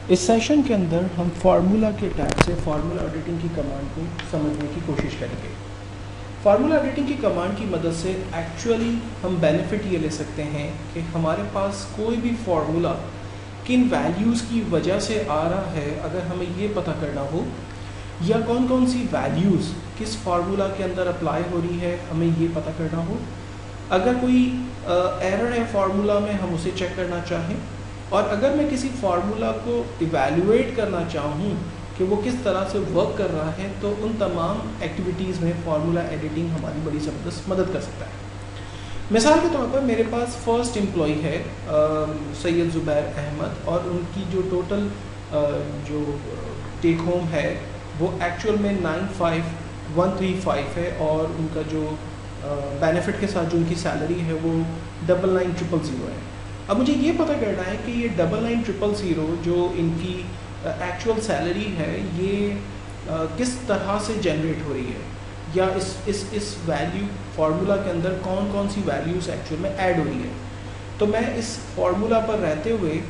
इस सेशन के अंदर हम फार्मूला के टैब से फार्मूला एडिटिंग की कमांड को समझने की कोशिश करेंगे। फार्मूला एडिटिंग की कमांड की मदद से एक्चुअली हम बेनिफिट ये ले सकते हैं कि हमारे पास कोई भी फार्मूला किन वैल्यूज़ की वजह से आ रहा है, अगर हमें ये पता करना हो, या कौन कौन सी वैल्यूज़ किस फार्मूला के अंदर अप्लाई हो रही है, हमें ये पता करना हो। अगर कोई एरर है फार्मूला में, हम उसे चेक करना चाहें, और अगर मैं किसी फार्मूला को इवैल्यूएट करना चाहूँ कि वो किस तरह से वर्क कर रहा है, तो उन तमाम एक्टिविटीज़ में फार्मूला एडिटिंग हमारी बड़ी ज़बरदस्त मदद कर सकता है। मिसाल के तौर पर मेरे पास फर्स्ट एम्प्लॉय है सैयद ज़ुबैर अहमद, और उनकी जो टोटल जो टेक होम है वो एक्चुअल में 95,135 है, और उनका जो बेनिफिट के साथ जो उनकी सैलरी है वो 99,000 है। अब मुझे ये पता करना है कि ये 99,000 जो इनकी एक्चुअल सैलरी है, ये किस तरह से जनरेट हो रही है, या इस वैल्यू फार्मूला के अंदर कौन कौन सी वैल्यूज़ एक्चुअल में ऐड हो रही है। तो मैं इस फार्मूला पर रहते हुए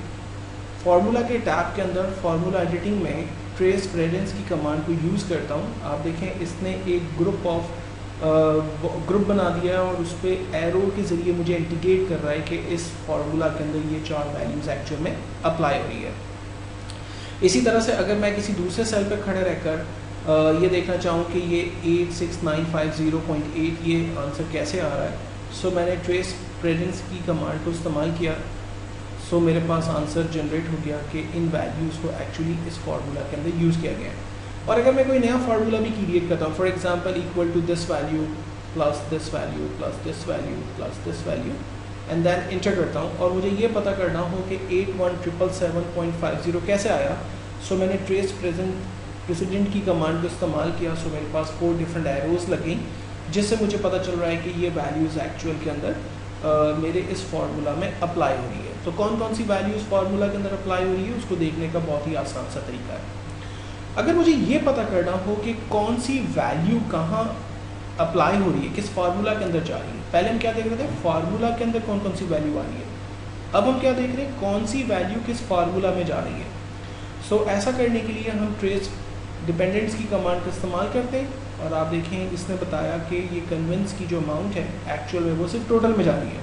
फार्मूला के टैब के अंदर फार्मूला एडिटिंग में ट्रेस प्रेजेंस की कमांड को यूज़ करता हूँ। आप देखें इसने एक ग्रुप बना दिया है, और उस पर एरो के ज़रिए मुझे इंडिकेट कर रहा है कि इस फार्मूला के अंदर ये 4 वैल्यूज़ एक्चुअल में अप्लाई हो रही है। इसी तरह से अगर मैं किसी दूसरे सेल पर खड़े रहकर ये देखना चाहूँ कि ये 86950.8 ये आंसर कैसे आ रहा है, सो मैंने ट्रेस प्रेजेंस की कमांड को इस्तेमाल किया। सो मेरे पास आंसर जनरेट हो गया कि इन वैल्यूज़ को एक्चुअली इस फार्मूला के अंदर यूज़ किया गया है। और अगर मैं कोई नया फार्मूला भी क्रिएट करता हूँ, for example equal to this value plus this value plus this value plus this value, and then enter करता हूँ, और मुझे ये पता करना हो कि 81,777.50 कैसे आया, सो मैंने ट्रेस प्रेसिडेंट की कमांड को इस्तेमाल किया। सो मेरे पास 4 डिफरेंट एरोज लगी, जिससे मुझे पता चल रहा है कि ये वैल्यूज़ एक्चुअल के अंदर मेरे इस फार्मूला में अप्लाई हो रही है। तो कौन कौन सी वैल्यूज़ फार्मूला के अंदर अप्लाई हो रही है, उसको देखने का बहुत ही आसान सा तरीका है। अगर मुझे ये पता करना हो कि कौन सी वैल्यू कहाँ अप्लाई हो रही है, किस फार्मूला के अंदर जा रही है, पहले हम क्या देख रहे थे, फार्मूला के अंदर कौन कौन सी वैल्यू आ रही है। अब हम क्या देख रहे हैं, कौन सी वैल्यू किस फार्मूला में जा रही है। सो ऐसा करने के लिए हम ट्रेस डिपेंडेंट्स की कमांड का इस्तेमाल करते हैं, और आप देखें इसने बताया कि ये कन्वेंस की जो अमाउंट है एक्चुअल में वो सिर्फ टोटल में जा रही है।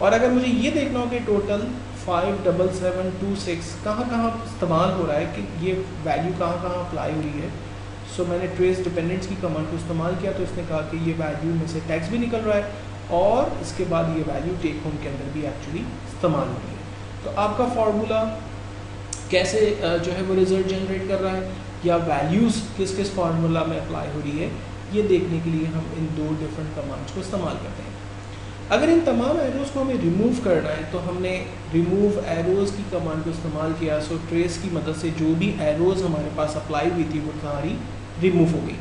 और अगर मुझे ये देखना हो कि टोटल 57726 कहाँ कहाँ इस्तेमाल हो रहा है, कि ये वैल्यू कहाँ कहाँ अप्लाई हो रही है, सो मैंने ट्रेस डिपेंडेंट्स की कमांड को इस्तेमाल किया। तो इसने कहा कि ये वैल्यू में से टैक्स भी निकल रहा है, और इसके बाद ये वैल्यू टेक होम के अंदर भी एक्चुअली इस्तेमाल हो रही है। तो आपका फार्मूला कैसे जो है वो रिजल्ट जनरेट कर रहा है, या वैल्यूज़ किस किस फार्मूला में अप्लाई हो रही है, ये देखने के लिए हम इन 2 डिफरेंट कमांड्स को इस्तेमाल करते हैं। अगर इन तमाम एरोज़ को हमें रिमूव करना है, तो हमने रिमूव एरोज़ की कमांड को इस्तेमाल किया। सो ट्रेस की मदद से जो भी एरोज़ हमारे पास अप्लाई हुई थी वो सारी रिमूव हो गई।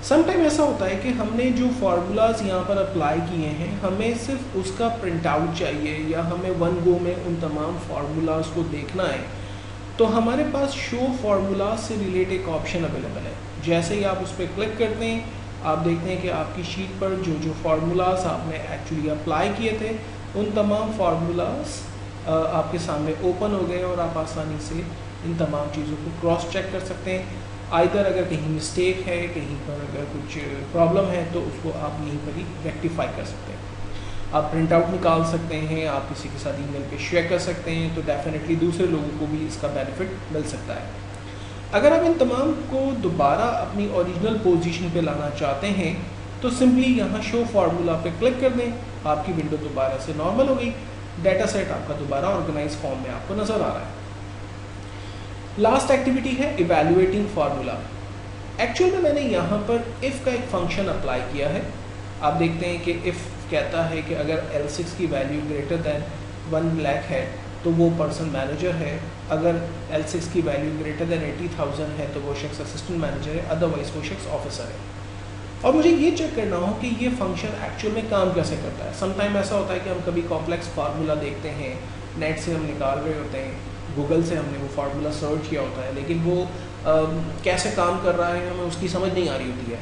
समटाइम ऐसा होता है कि हमने जो फार्मूलाज यहाँ पर अप्लाई किए हैं, हमें सिर्फ उसका प्रिंट आउट चाहिए, या हमें वन गो में उन तमाम फार्मूलाज को देखना है, तो हमारे पास शो फार्मूलाज से रिलेटेड एक ऑप्शन अवेलेबल है। जैसे ही आप उस पर क्लिक करते हैं, आप देखते हैं कि आपकी शीट पर जो जो फार्मूलाज आपने एक्चुअली अप्लाई किए थे, उन तमाम फार्मूलाज आपके सामने ओपन हो गए, और आप आसानी से इन तमाम चीज़ों को क्रॉस चेक कर सकते हैं। आइदर अगर कहीं मिस्टेक है, कहीं पर अगर कुछ प्रॉब्लम है, तो उसको आप यहीं पर ही रेक्टिफाई कर सकते हैं। आप प्रिंट आउट निकाल सकते हैं, आप किसी के साथ ईमेल पे शेयर कर सकते हैं, तो डेफिनेटली दूसरे लोगों को भी इसका बेनिफिट मिल सकता है। अगर आप इन तमाम को दोबारा अपनी ओरिजिनल पोजीशन पे लाना चाहते हैं, तो सिंपली यहाँ शो फार्मूला पे क्लिक कर दें, आपकी विंडो दोबारा से नॉर्मल हो गई, डाटा सेट आपका दोबारा ऑर्गेनाइज फॉर्म में आपको नज़र आ रहा है। लास्ट एक्टिविटी है इवैल्यूएटिंग फार्मूला। एक्चुअल में मैंने यहाँ पर इफ़ का एक फंक्शन अप्लाई किया है। आप देखते हैं कि इफ़ कहता है कि अगर L6 की वैल्यू ग्रेटर दैन 1 लाख है तो वो पर्सन मैनेजर है, अगर L6 की वैल्यू ग्रेटर दैन 80,000 है तो वो शख्स असिस्टेंट मैनेजर है, अदरवाइज वो शख्स ऑफिसर है। और मुझे ये चेक करना हो कि ये फंक्शन एक्चुअल में काम कैसे करता है। समटाइम ऐसा होता है कि हम कभी कॉम्प्लेक्स फार्मूला देखते हैं, नेट से हम निकाल रहे होते हैं, गूगल से हमने वो फार्मूला सर्च किया होता है, लेकिन वो कैसे काम कर रहा है हमें उसकी समझ नहीं आ रही होती है,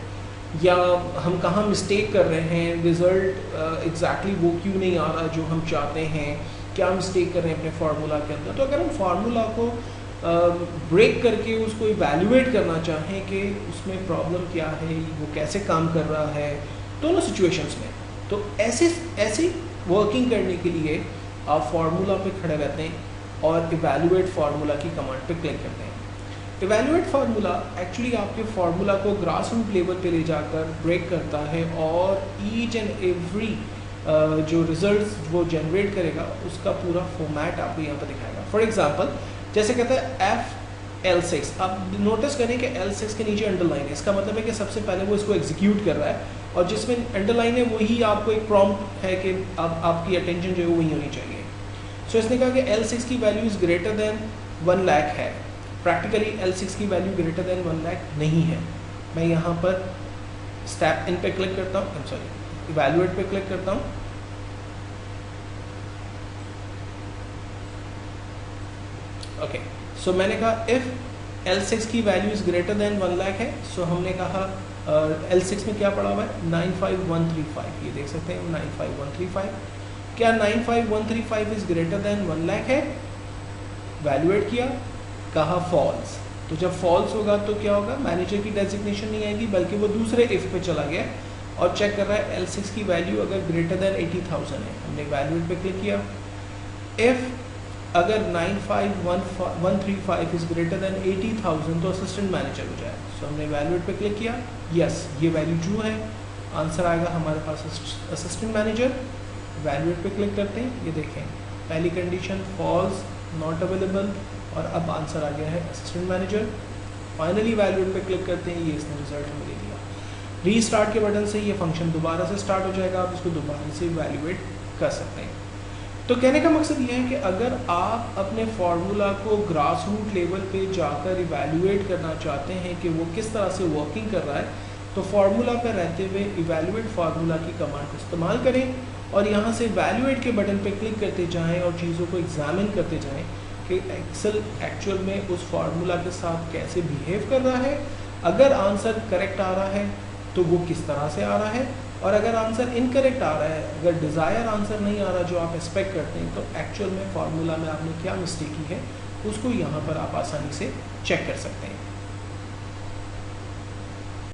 या हम कहाँ मिस्टेक कर रहे हैं, रिज़ल्ट एग्जैक्टली वो क्यों नहीं आ रहा जो हम चाहते हैं, क्या मिस्टेक कर रहे हैं अपने फार्मूला के अंदर। तो अगर हम फार्मूला को ब्रेक करके उसको इवैल्यूएट करना चाहें कि उसमें प्रॉब्लम क्या है, वो कैसे काम कर रहा है दोनों सिचुएशंस में, तो ऐसे वर्किंग करने के लिए आप फार्मूला पे खड़े रहते हैं और इवैल्यूएट फार्मूला की कमांड पे क्लिक करते हैं। इवैल्यूएट फार्मूला एक्चुअली आपके फार्मूला को ग्रास रूट लेवल पे ले जाकर ब्रेक करता है और ईच एंड एवरी जो रिजल्ट्स वो जनरेट करेगा उसका पूरा फॉर्मेट आपको यहाँ पर दिखाएगा। फॉर एग्जांपल जैसे कहते हैं F-L6, आप नोटिस करें कि L6 के नीचे अंडरलाइन है, इसका मतलब है कि सबसे पहले वो इसको एग्जीक्यूट कर रहा है और जिसमें अंडरलाइन है वही आपको एक प्रॉम्प्ट है कि अब आपकी अटेंशन जो है वही होनी चाहिए। सो इसने कहा कि L6 की value is greater than 1 lakh है। प्रैक्टिकली L6 की वैल्यू ग्रेटर देन 1 लाख नहीं है। मैं यहाँ पर स्टेप इन पे क्लिक करता हूँ, सॉरी इवैल्यूएट पे क्लिक करता हूँ। ओके, सो मैंने कहा इफ़ L6 की value is greater than 1 lakh है, सो हमने कहा L6 में क्या पड़ा हुआ है 95135, ये देख सकते हैं 95135। क्या 95135 इज़ ग्रेटर देन 1 लाख है? वैल्यूएट किया, कहा फॉल्स। तो जब फॉल्स होगा तो क्या होगा, मैनेजर की डेजिग्नेशन नहीं आएगी बल्कि वो दूसरे इफ़ पे चला गया और चेक कर रहा है L6 की वैल्यू अगर ग्रेटर देन 80,000 है। हमने वैल्यूएट पे क्लिक किया। इफ़ अगर 95135 इज़ ग्रेटर देन 80,000 तो असिस्टेंट मैनेजर हो जाए। सो हमने वैल्यूएट पे क्लिक किया, यस ये वैल्यू ट्रू है, आंसर आएगा हमारे पास असिस्टेंट मैनेजर। वैल्यूएट पे क्लिक करते हैं, ये देखें पहली कंडीशन फॉल्स, नॉट अवेलेबल, और अब आंसर आ गया है असिस्टेंट मैनेजर। फाइनली वैल्यूएट पे क्लिक करते हैं, ये इसने रिजल्ट हमें दे दिया। रीस्टार्ट के बटन से ये फंक्शन दोबारा से स्टार्ट हो जाएगा, आप इसको दोबारा से वैल्यूएट कर सकते हैं। तो कहने का मकसद ये है कि अगर आप अपने फार्मूला को ग्रास रूट लेवल पे जाकर इवैल्यूएट करना चाहते हैं कि वो किस तरह से वर्किंग कर रहा है, तो फार्मूला पर रहते हुए इवैल्यूएट फार्मूला की कमांड को इस्तेमाल करें और यहाँ से वैल्यूएट के बटन पे क्लिक करते जाएं और चीज़ों को एग्जामिन करते जाएं कि एक्सेल एक्चुअल में उस फार्मूला के साथ कैसे बिहेव कर रहा है। अगर आंसर करेक्ट आ रहा है तो वो किस तरह से आ रहा है, और अगर आंसर इनकरेक्ट आ रहा है, अगर डिज़ायर आंसर नहीं आ रहा जो आप एक्सपेक्ट करते हैं, तो एक्चुअल में फार्मूला में आपने क्या मिस्टेक की है उसको यहाँ पर आप आसानी से चेक कर सकते हैं।